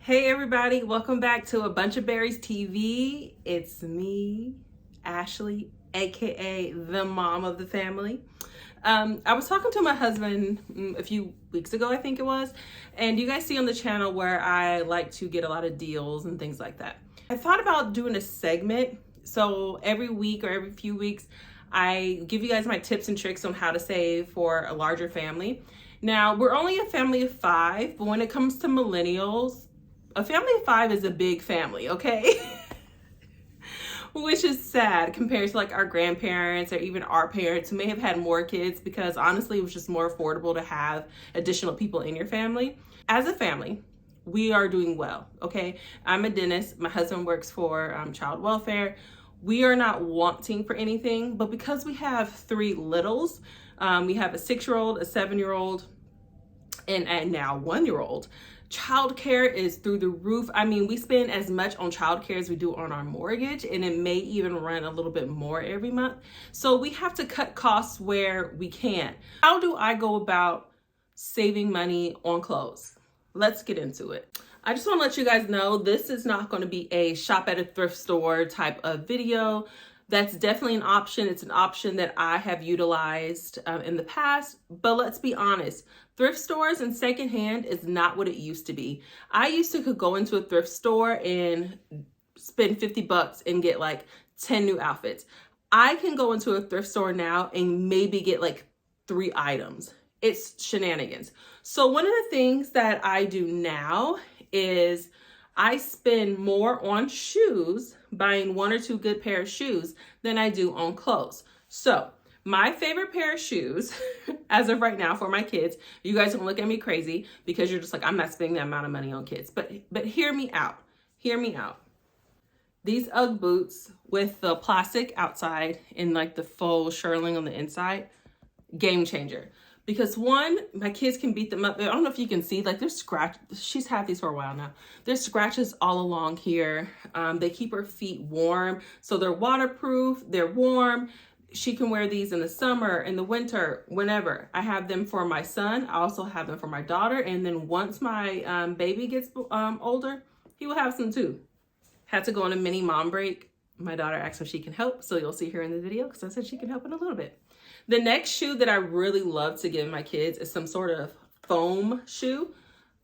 Hey everybody, welcome back to A Bunch of Berries TV. It's me, Ashley, aka the mom of the family. I was talking to my husband a few weeks ago, I think it was, and you guys see on the channel where I like to get a lot of deals and things like that. I thought about doing a segment, so every week or every few weeks, I give you guys my tips and tricks on how to save for a larger family. Now, we're only a family of 5, but when it comes to millennials, a family of 5 is a big family, okay? Which is sad compared to like our grandparents or even our parents who may have had more kids, because honestly, it was just more affordable to have additional people in your family. As a family, we are doing well, okay? I'm a dentist. My husband works for child welfare. We are not wanting for anything, but because we have 3 littles, we have a 6-year-old, a 7-year-old, and now 1-year-old. Childcare is through the roof. I mean, we spend as much on childcare as we do on our mortgage, and it may even run a little bit more every month. So we have to cut costs where we can. How do I go about saving money on clothes? Let's get into it. I just want to let you guys know this is not going to be a shop at a thrift store type of video. That's definitely an option. It's an option that I have utilized in the past, but let's be honest. Thrift stores and secondhand is not what it used to be. I used to could go into a thrift store and spend $50 and get like 10 new outfits. I can go into a thrift store now and maybe get like 3 items. It's shenanigans. So one of the things that I do now is I spend more on shoes, buying 1 or 2 good pair of shoes, than I do on clothes. So my favorite pair of shoes, as of right now for my kids, you guys don't look at me crazy because you're just like, I'm not spending that amount of money on kids. But hear me out. Hear me out. These UGG boots with the plastic outside and like the faux shearling on the inside, game changer. Because 1, my kids can beat them up. I don't know if you can see, like there's scratch. She's had these for a while now. There's scratches all along here. They keep her feet warm. So they're waterproof, they're warm. She can wear these in the summer, in the winter, whenever. I have them for my son. I also have them for my daughter. And then once my baby gets older, he will have some too. Had to go on a mini mom break. My daughter asked if she can help. So you'll see her in the video because I said she can help in a little bit. The next shoe that I really love to give my kids is some sort of foam shoe.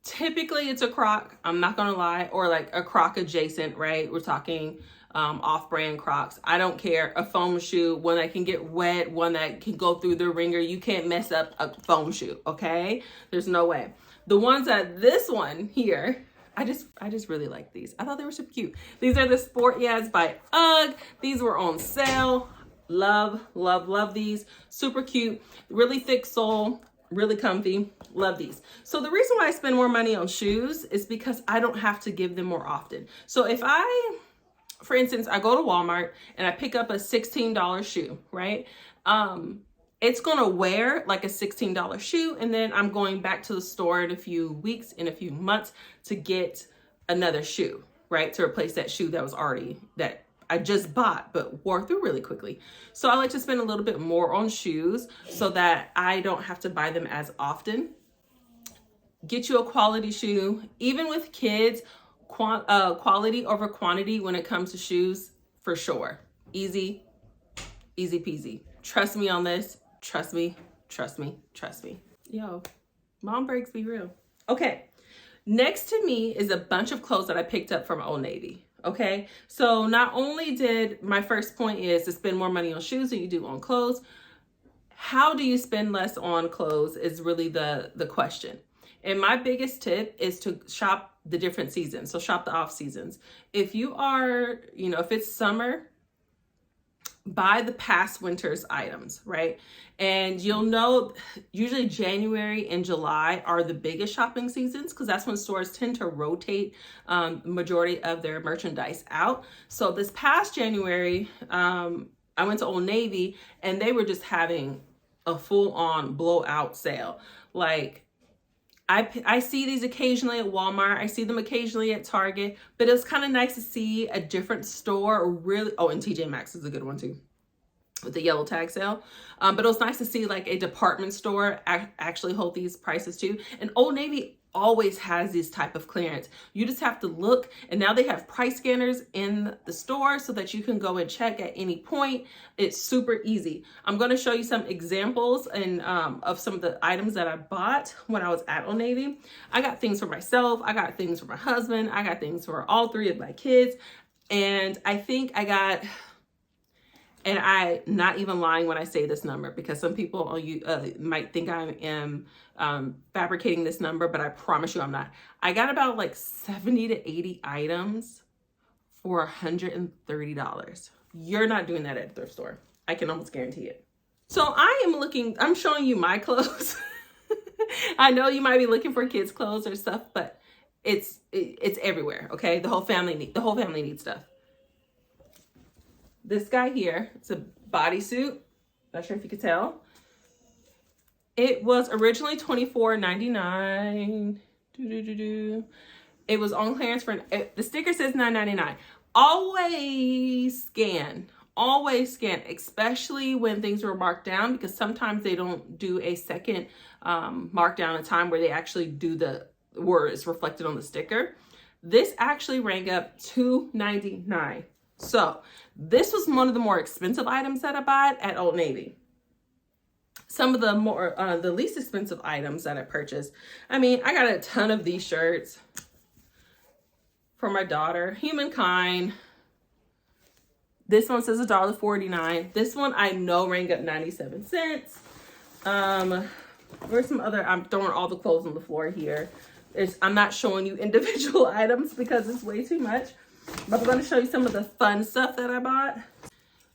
Typically it's a Croc, I'm not gonna lie, or like a Croc adjacent, right? We're talking off-brand Crocs. I don't care. A foam shoe, one that can get wet, one that can go through the ringer. You can't mess up a foam shoe, okay? There's no way. The ones that this one here, I just really like these. I thought they were super cute. These are the Sport Yads by UGG. These were on sale. Love, love, love these. Super cute, really thick sole, really comfy. Love these. So the reason why I spend more money on shoes is because I don't have to give them more often. So if for instance, I go to Walmart and I pick up a $16 shoe, right? It's gonna wear like a $16 shoe, and then I'm going back to the store in a few weeks, in a few months to get another shoe, right? To replace that shoe that I just bought but wore through really quickly. So I like to spend a little bit more on shoes so that I don't have to buy them as often. Get you a quality shoe. Even with kids, quality over quantity when it comes to shoes, for sure. Easy, easy peasy. Trust me on this. Trust me, trust me, trust me. Yo, mom breaks be real. Okay, next to me is a bunch of clothes that I picked up from Old Navy. Okay, so not only did my first point is to spend more money on shoes than you do on clothes. How do you spend less on clothes is really the question. And my biggest tip is to shop the different seasons. So shop the off seasons. If you are, if it's summer, buy the past winter's items, right? And you'll know usually January and July are the biggest shopping seasons because that's when stores tend to rotate majority of their merchandise out. So this past January, I went to Old Navy and they were just having a full-on blowout sale. Like, I see these occasionally at Walmart. I see them occasionally at Target, but it's kind of nice to see a different store really. Oh, and TJ Maxx is a good one too, with the yellow tag sale. But it was nice to see like a department store actually hold these prices too. And Old Navy always has this type of clearance. You just have to look, and now they have price scanners in the store so that you can go and check at any point. It's super easy. I'm going to show you some examples and of some of the items that I bought when I was at Old Navy. I got things for myself, I got things for my husband, I got things for all three of my kids, and I think I got, and I'm not even lying when I say this number, because some people might think I am fabricating this number, but I promise you I'm not. I got about like 70 to 80 items for $130. You're not doing that at a thrift store. I can almost guarantee it. So I'm showing you my clothes. I know you might be looking for kids' clothes or stuff, but it's everywhere, okay? The whole family needs stuff. This guy here, it's a bodysuit. Not sure if you could tell. It was originally $24.99. It was on clearance for, the sticker says $9.99. Always scan, especially when things were marked down, because sometimes they don't do a second markdown in time where they actually do the words reflected on the sticker. This actually rang up $2.99. So this was one of the more expensive items that I bought at Old Navy. Some of the more, the least expensive items that I purchased. I mean, I got a ton of these shirts for my daughter, Humankind. This one says $1.49. This one I know rang up 97 cents. Where's some other, I'm throwing all the clothes on the floor here. I'm not showing you individual items because it's way too much. But I'm going to show you some of the fun stuff that I bought.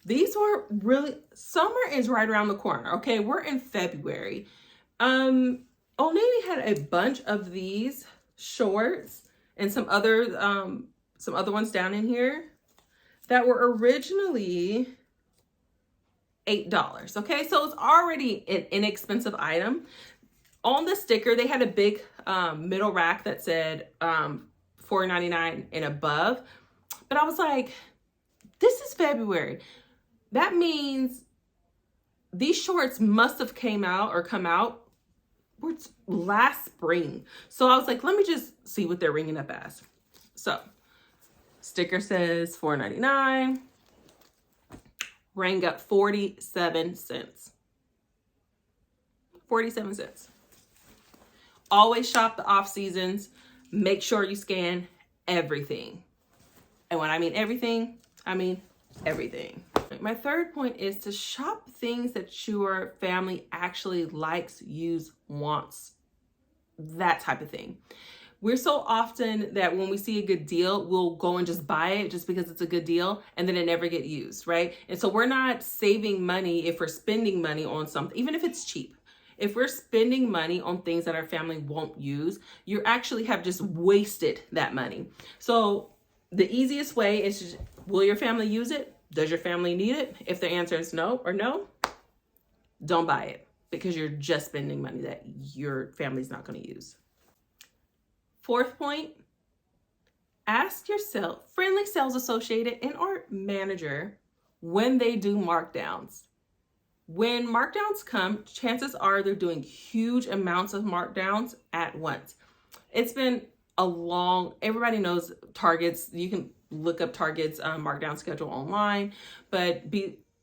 These were really, summer is right around the corner, okay? We're in February. Old Navy had a bunch of these shorts and some other ones down in here that were originally $8, okay? So it's already an inexpensive item. On the sticker, they had a big middle rack that said $4.99 and above. But I was like, this is February. That means these shorts must have come out last spring. So I was like, let me just see what they're ringing up as. So sticker says $4.99, rang up 47 cents. 47 cents. Always shop the off seasons. Make sure you scan everything. And when I mean everything, I mean everything. My third point is to shop things that your family actually likes, use, wants, that type of thing. We're so often that when we see a good deal, we'll go and just buy it just because it's a good deal, and then it never get used, right? And so we're not saving money if we're spending money on something, even if it's cheap. If we're spending money on things that our family won't use, you actually have just wasted that money. So the easiest way is, will your family use it? Does your family need it? If the answer is no or no, don't buy it, because you're just spending money that your family's not going to use. Fourth point, ask yourself, friendly sales associate and or manager, when they do markdowns. When markdowns come, chances are they're doing huge amounts of markdowns at once. It's been everybody knows Target's, you can look up Target's markdown schedule online, but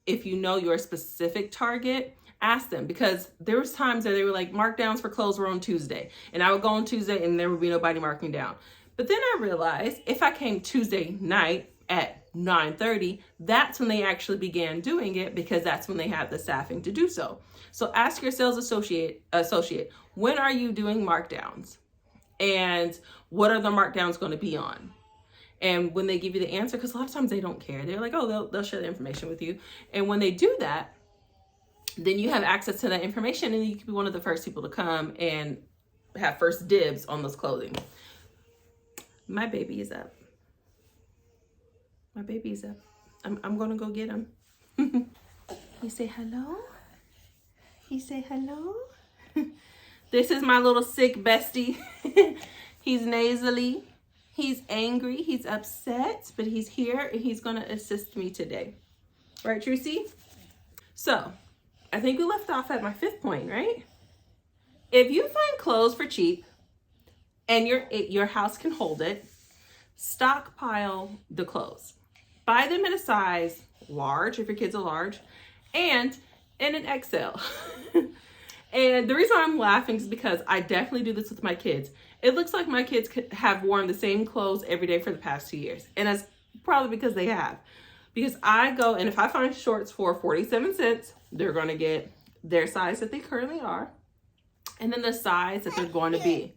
if you know your specific Target, ask them, because there was times that they were like, markdowns for clothes were on Tuesday, and I would go on Tuesday and there would be nobody marking down. But then I realized if I came Tuesday night at 9:30, that's when they actually began doing it, because that's when they had the staffing to do so. So ask your sales associate, when are you doing markdowns? And what are the markdowns going to be on? And when they give you the answer, because a lot of times they don't care. They're like, oh, they'll share the information with you. And when they do that, then you have access to that information, and you can be one of the first people to come and have first dibs on those clothing. My baby is up. My baby's up. I'm going to go get him. He say hello. He say hello. This is my little sick bestie. He's nasally. He's angry. He's upset, but he's here and he's going to assist me today. Right, Trucy? So, I think we left off at my fifth point, right? If you find clothes for cheap, and your house can hold it, stockpile the clothes. Buy them in a size large, if your kids are large, and in an XL. And the reason I'm laughing is because I definitely do this with my kids. It looks like my kids have worn the same clothes every day for the past 2 years. And that's probably because they have. Because I go, and if I find shorts for 47 cents, they're going to get their size that they currently are. And then the size that they're going to be.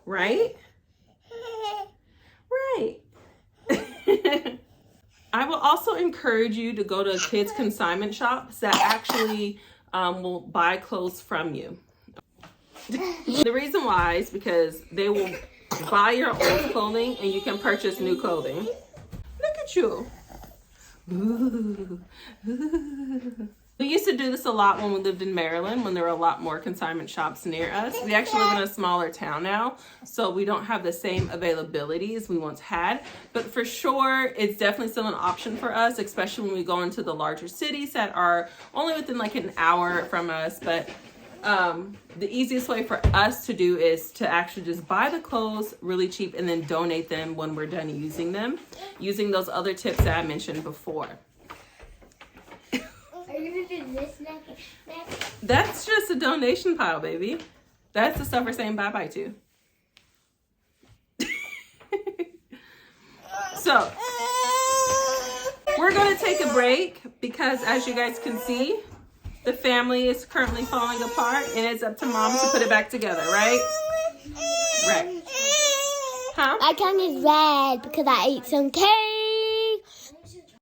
Right? Right. I will also encourage you to go to kids' consignment shops that actually will buy clothes from you. The reason why is because they will buy your old clothing and you can purchase new clothing. Look at you. Ooh. Ooh. We used to do this a lot when we lived in Maryland, when there were a lot more consignment shops near us. We actually live in a smaller town now, so we don't have the same availability as we once had. But for sure, it's definitely still an option for us, especially when we go into the larger cities that are only within like an hour from us. But the easiest way for us to do is to actually just buy the clothes really cheap and then donate them when we're done using them, using those other tips that I mentioned before. Are you gonna do this next? That's just a donation pile, baby. That's the stuff we're saying bye-bye to. So, we're going to take a break because, as you guys can see, the family is currently falling apart and it's up to mom to put it back together, right? Right. Huh? My tongue is red because I ate some cake.